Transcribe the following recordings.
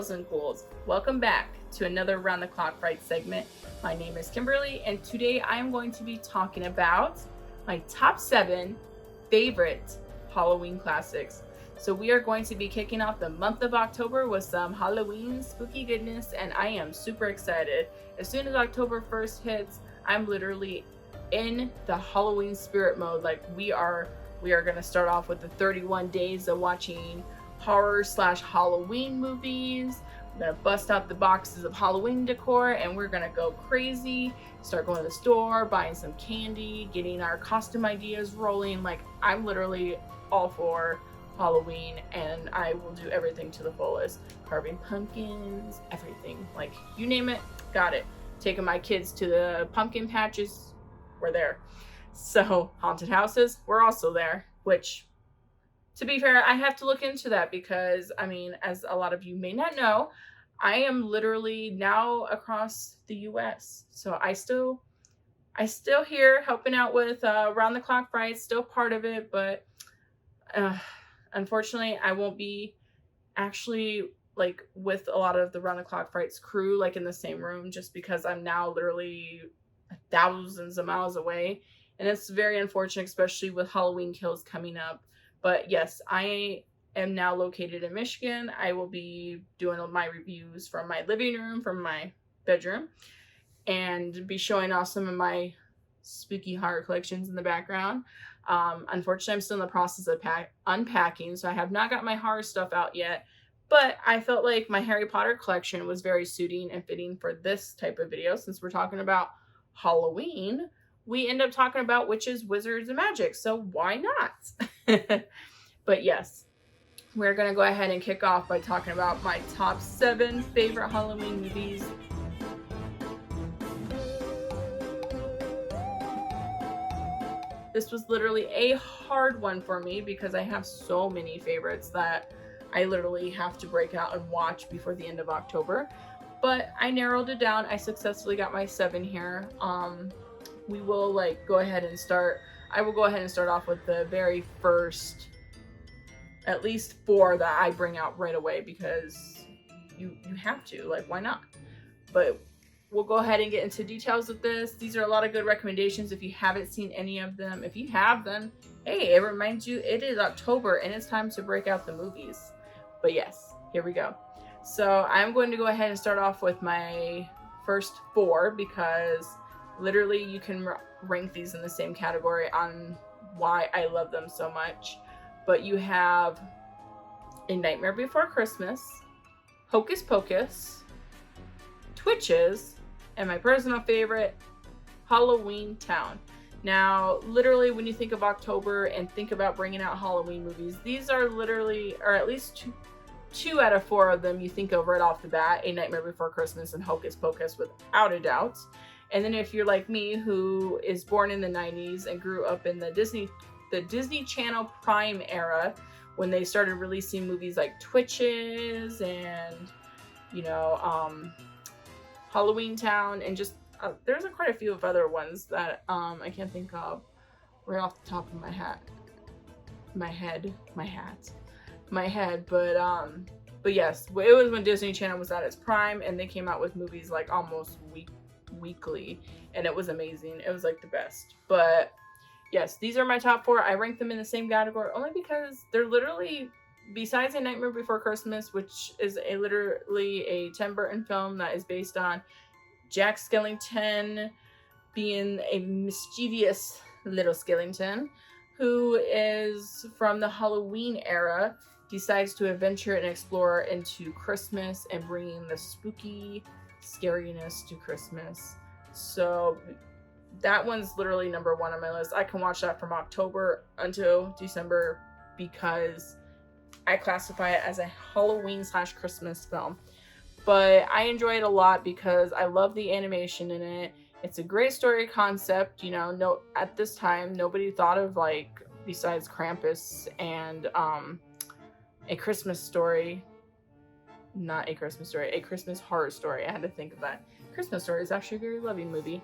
girls and ghouls. Welcome back to another Round the Clock Fright segment. My name is Kimberly, and today I am going to be talking about my top 7 favorite Halloween classics. So we are going to be kicking off the month of October with some Halloween spooky goodness, and I am super excited. As soon as October 1st hits, I'm literally in the Halloween spirit mode. Like we are going to start off with the 31 days of watching horror/Halloween movies. I'm gonna bust out the boxes of Halloween decor and we're gonna go crazy, start going to the store, buying some candy, getting our costume ideas rolling. Like I'm literally all for Halloween, and I will do everything to the fullest. Carving pumpkins, everything, like you name it, got it. Taking my kids to the pumpkin patches, we're there. So haunted houses, we're also there, which, to be fair, I have to look into that because, I mean, as a lot of you may not know, I am literally now across the US. So I still here helping out with Round the Clock Fright, still part of it, but unfortunately I won't be actually like with a lot of the Round the Clock Fright's crew like in the same room, just because I'm now literally thousands of miles away. And it's very unfortunate, especially with Halloween Kills coming up. But yes, I am now located in Michigan. I will be doing my reviews from my living room, from my bedroom, and be showing off some of my spooky horror collections in the background. Unfortunately, I'm still in the process of unpacking, so I have not got my horror stuff out yet. But I felt like my Harry Potter collection was very suiting and fitting for this type of video. Since we're talking about Halloween, we end up talking about witches, wizards, and magic. So why not? But yes, we're going to go ahead and kick off by talking about my top 7 favorite Halloween movies. This was literally a hard one for me because I have so many favorites that I literally have to break out and watch before the end of October. But I narrowed it down. I successfully got my 7 here. We will go ahead and start. I will go ahead and start off with the very first, at least 4 that I bring out right away because you have to, like, why not? But we'll go ahead and get into details of this. These are a lot of good recommendations if you haven't seen any of them. If you have, then hey, it reminds you it is October and it's time to break out the movies. But yes, here we go. So I'm going to go ahead and start off with my first 4 because literally you can rank these in the same category on why I love them so much. But you have A Nightmare Before Christmas, Hocus Pocus, Twitches, and my personal favorite, Halloween Town. Now, literally, when you think of October and think about bringing out Halloween movies, these are literally, or at least two out of 4 of them you think of right off the bat, A Nightmare Before Christmas and Hocus Pocus, without a doubt. And then if you're like me, who is born in the 90s and grew up in the Disney Channel Prime era, when they started releasing movies like Twitches and, Halloween Town, and just there's quite a few of other ones that I can't think of right off the top of my head. But yes, it was when Disney Channel was at its prime, and they came out with movies like almost weekly, and it was amazing. It was like the best. But yes, these are my top 4. I rank them in the same category only because they're literally, besides A Nightmare Before Christmas, which is literally a Tim Burton film that is based on Jack Skellington being a mischievous little Skellington who is from the Halloween era, decides to adventure and explore into Christmas and bringing the spooky scariness to Christmas. So that one's literally number 1 on my list. I can watch that from October until December because I classify it as a Halloween/Christmas film. But I enjoy it a lot because I love the animation in it. It's a great story concept. At this time, nobody thought of, besides Krampus and A Christmas Story. Not A Christmas Story, A Christmas Horror Story. I had to think of that. Christmas Story is actually a very loving movie.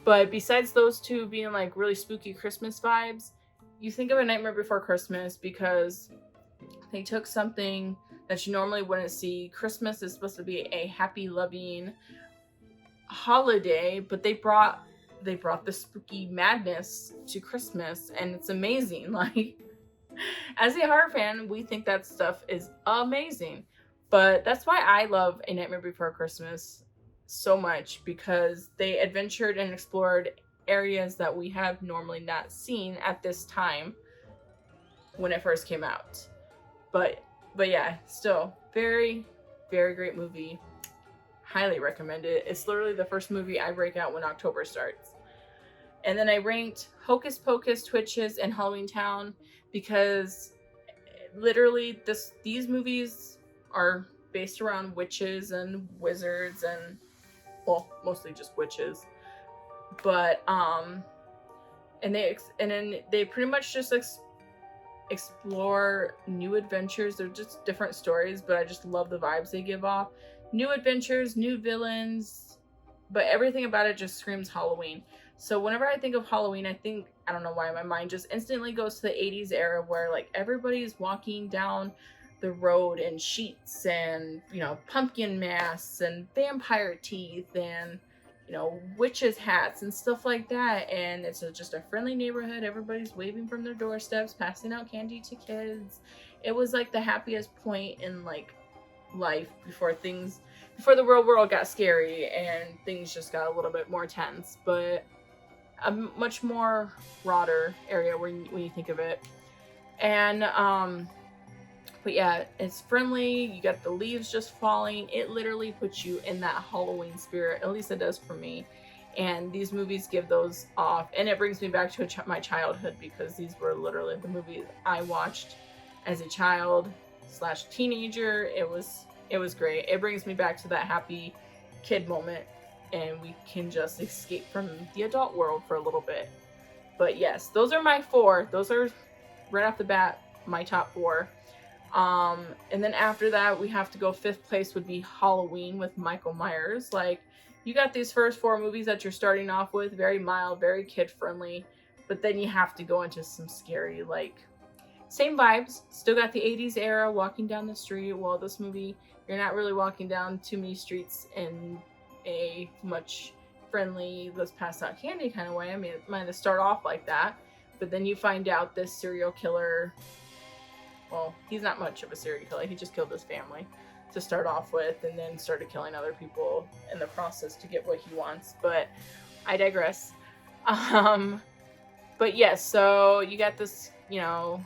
But besides those 2 being really spooky Christmas vibes, you think of A Nightmare Before Christmas because they took something that you normally wouldn't see. Christmas is supposed to be a happy, loving holiday, but they brought the spooky madness to Christmas, and it's amazing. Like, as a horror fan, we think that stuff is amazing. But that's why I love A Nightmare Before Christmas so much, because they adventured and explored areas that we have normally not seen at this time when it first came out. But yeah, still very, very great movie. Highly recommend it. It's literally the first movie I break out when October starts. And then I ranked Hocus Pocus, Twitches, and Halloween Town because literally these movies are based around witches and wizards, and well, mostly just witches. But and then they pretty much just explore new adventures. They're just different stories, but I just love the vibes they give off. New adventures, new villains, but everything about it just screams Halloween. So whenever I think of Halloween, I don't know why, my mind just instantly goes to the 80s era where like everybody's walking down the road in sheets and, you know, pumpkin masks and vampire teeth and, you know, witches hats and stuff like that. And it's just a friendly neighborhood. Everybody's waving from their doorsteps, passing out candy to kids. It was like the happiest point in like life before the real world got scary and things just got a little bit more tense. But a much more rauder area when you think of it. And but yeah, it's friendly. You got the leaves just falling. It literally puts you in that Halloween spirit. At least it does for me. And these movies give those off. And it brings me back to my childhood, because these were literally the movies I watched as a child / teenager. It was great. It brings me back to that happy kid moment, and we can just escape from the adult world for a little bit. But yes, those are my 4. Those are right off the bat my top 4. And then after that, we have to go 5th place would be Halloween with Michael Myers. Like, you got these first 4 movies that you're starting off with, very mild, very kid friendly, but then you have to go into some scary, like, same vibes. Still got the 80s era, walking down the street. Well, this movie, you're not really walking down too many streets in a much friendly, let's pass out candy kind of way. I mean, it might have started off like that, but then you find out this serial killer, well, he's not much of a serial killer. He just killed his family to start off with, and then started killing other people in the process to get what he wants. But I digress. But yes, so you got this, you know,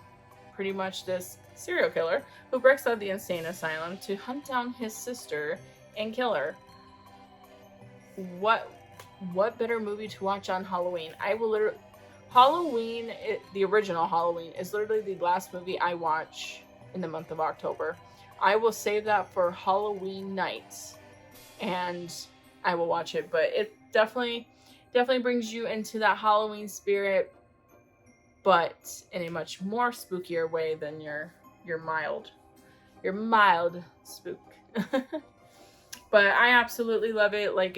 pretty much this serial killer who breaks out of the insane asylum to hunt down his sister and kill her. What better movie to watch on Halloween? The original Halloween is literally the last movie I watch in the month of October. I will save that for Halloween nights, and I will watch it. But it definitely brings you into that Halloween spirit, but in a much more spookier way than your mild spook. But I absolutely love it. Like,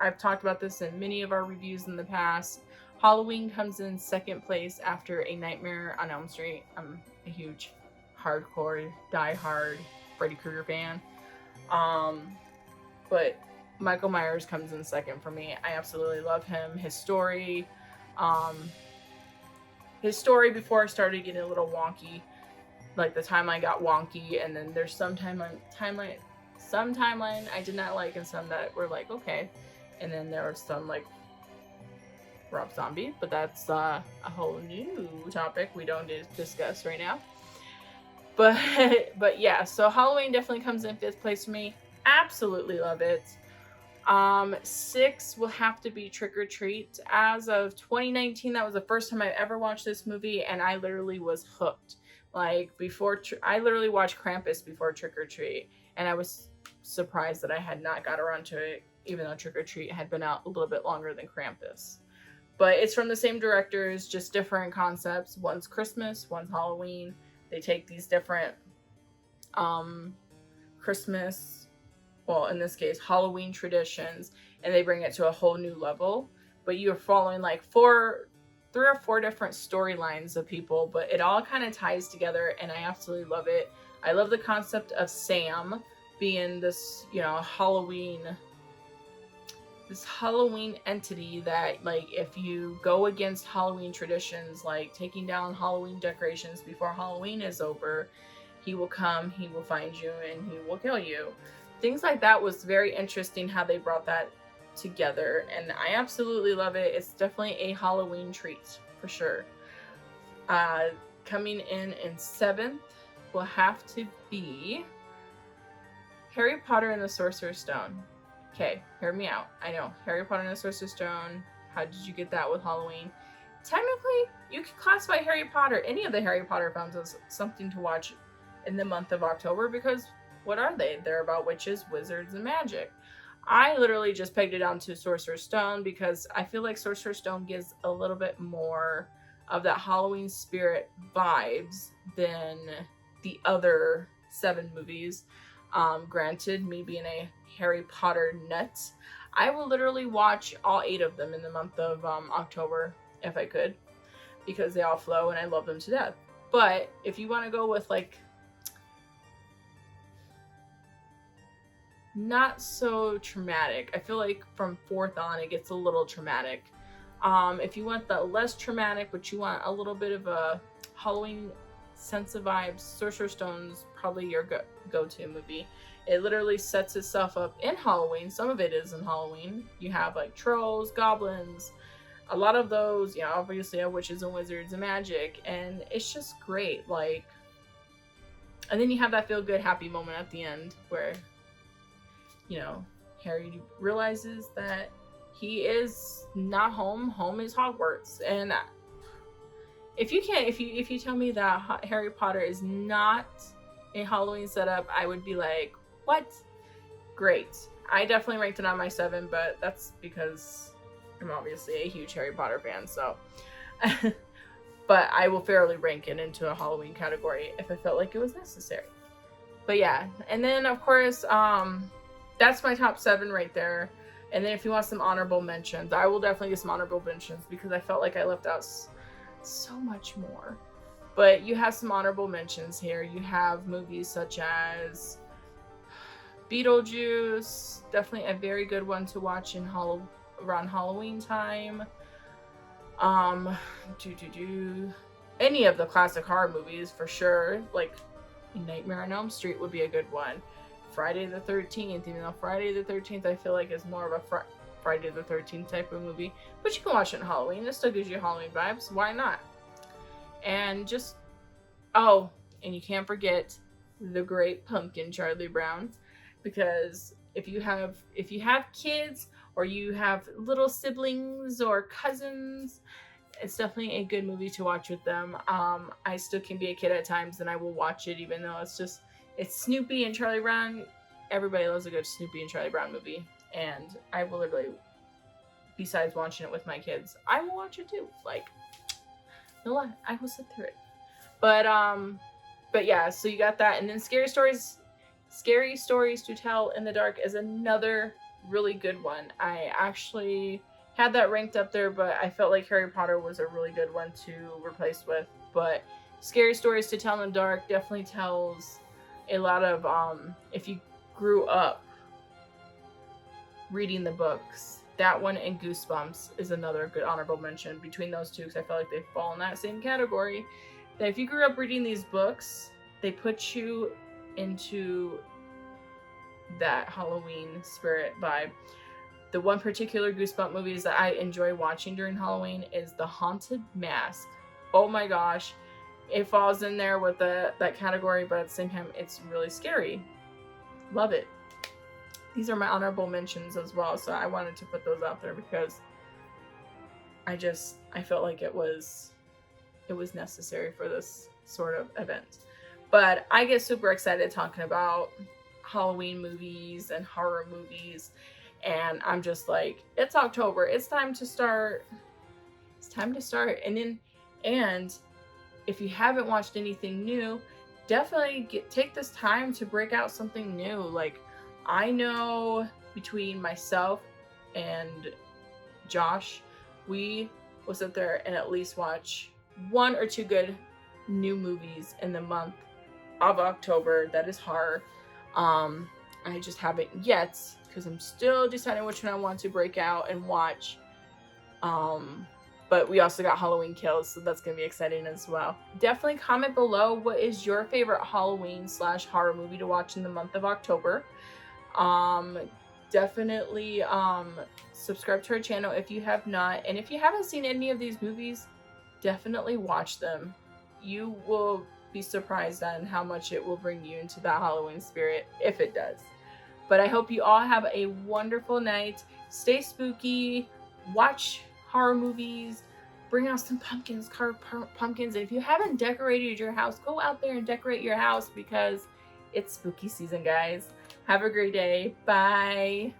I've talked about this in many of our reviews in the past. Halloween comes in 2nd place after A Nightmare on Elm Street. I'm a huge hardcore, die-hard Freddy Krueger fan. But Michael Myers comes in 2nd for me. I absolutely love him. His story before it started getting a little wonky. Like, the timeline got wonky, and then there's some timeline I did not like, and some that were like, okay. And then there was some like Rob Zombie, but that's a whole new topic we don't discuss right now. But yeah, so Halloween definitely comes in 5th place for me. Absolutely love it. 6 will have to be Trick or Treat. As of 2019, that was the first time I ever watched this movie, and I literally was hooked. Like, I literally watched Krampus before Trick or Treat, and I was surprised that I had not got around to it, even though Trick or Treat had been out a little bit longer than Krampus. But it's from the same directors, just different concepts. One's Christmas, one's Halloween. They take these different Christmas, well, in this case, Halloween traditions, and they bring it to a whole new level. But you're following like 3 or 4 different storylines of people, but it all kind of ties together, and I absolutely love it. I love the concept of Sam being this, this Halloween entity that, like, if you go against Halloween traditions, like taking down Halloween decorations before Halloween is over, he will come, he will find you, and he will kill you. Things like that was very interesting how they brought that together, and I absolutely love it. It's definitely a Halloween treat for sure. Coming in 7th will have to be Harry Potter and the Sorcerer's Stone. Okay, hear me out. I know, Harry Potter and the Sorcerer's Stone. How did you get that with Halloween? Technically, you can classify Harry Potter, any of the Harry Potter films, as something to watch in the month of October, because what are they? They're about witches, wizards, and magic. I literally just pegged it down to Sorcerer's Stone because I feel like Sorcerer's Stone gives a little bit more of that Halloween spirit vibes than the other 7 movies. Granted, me being a Harry Potter nut, I will literally watch all 8 of them in the month of October if I could, because they all flow and I love them to death. But if you want to go with like not so traumatic, I feel like from 4th on it gets a little traumatic. If you want the less traumatic but you want a little bit of a Halloween sense of vibes, Sorcerer's Stone's probably your go-to movie. It literally sets itself up in Halloween. Some of it is in Halloween. You have like trolls, goblins, a lot of those, obviously have witches and wizards and magic, and it's just great. Like, and then you have that feel-good, happy moment at the end where, Harry realizes that he is not home. Home is Hogwarts. And if you tell me that Harry Potter is not a Halloween setup, I would be like, what? Great. I definitely ranked it on my 7, but that's because I'm obviously a huge Harry Potter fan, so. But I will fairly rank it into a Halloween category if I felt like it was necessary. But yeah, and then of course, that's my top 7 right there. And then if you want some honorable mentions, I will definitely get some honorable mentions because I felt like I left out so much more. But you have some honorable mentions here. You have movies such as Beetlejuice, definitely a very good one to watch in around Halloween time. Any of the classic horror movies for sure. Like Nightmare on Elm Street would be a good one. Friday the 13th, even though Friday the 13th I feel like is more of a Friday the 13th type of movie, but you can watch it on Halloween. It still gives you Halloween vibes. Why not? And just, and you can't forget The Great Pumpkin, Charlie Brown, because if you have kids or you have little siblings or cousins, it's definitely a good movie to watch with them. I still can be a kid at times and I will watch it even though it's Snoopy and Charlie Brown. Everybody loves a good Snoopy and Charlie Brown movie. And I will literally, besides watching it with my kids, I will watch it too. Like, no lie, I will sit through it. But yeah, so you got that. And then Scary Stories to Tell in the Dark is another really good one. I actually had that ranked up there, but I felt like Harry Potter was a really good one to replace with. But Scary Stories to Tell in the Dark definitely tells a lot of, if you grew up reading the books, that one and Goosebumps is another good honorable mention between those two, because I feel like they fall in that same category. That if you grew up reading these books, they put you into that Halloween spirit vibe. The one particular Goosebump movies that I enjoy watching during Halloween is The Haunted Mask. Oh my gosh. It falls in there with that category, but at the same time, it's really scary. Love it. These are my honorable mentions as well, so I wanted to put those out there because I felt like it was necessary for this sort of event. But I get super excited talking about Halloween movies and horror movies, and I'm just like, it's October. It's time to start. And if you haven't watched anything new, definitely take this time to break out something new. Like, I know between myself and Josh, we will sit there and at least watch 1 or 2 good new movies in the month of October. That is horror. I just haven't yet because I'm still deciding which one I want to break out and watch. But we also got Halloween Kills, so that's gonna be exciting as well. Definitely comment below what is your favorite Halloween / horror movie to watch in the month of October. Definitely subscribe to our channel if you have not, and if you haven't seen any of these movies, definitely watch them. You will be surprised on how much it will bring you into that Halloween spirit, if it does. But I hope you all have a wonderful night. Stay spooky, watch horror movies, bring out some pumpkins, carve pumpkins. And if you haven't decorated your house, go out there and decorate your house because it's spooky season, guys. Have a great day. Bye.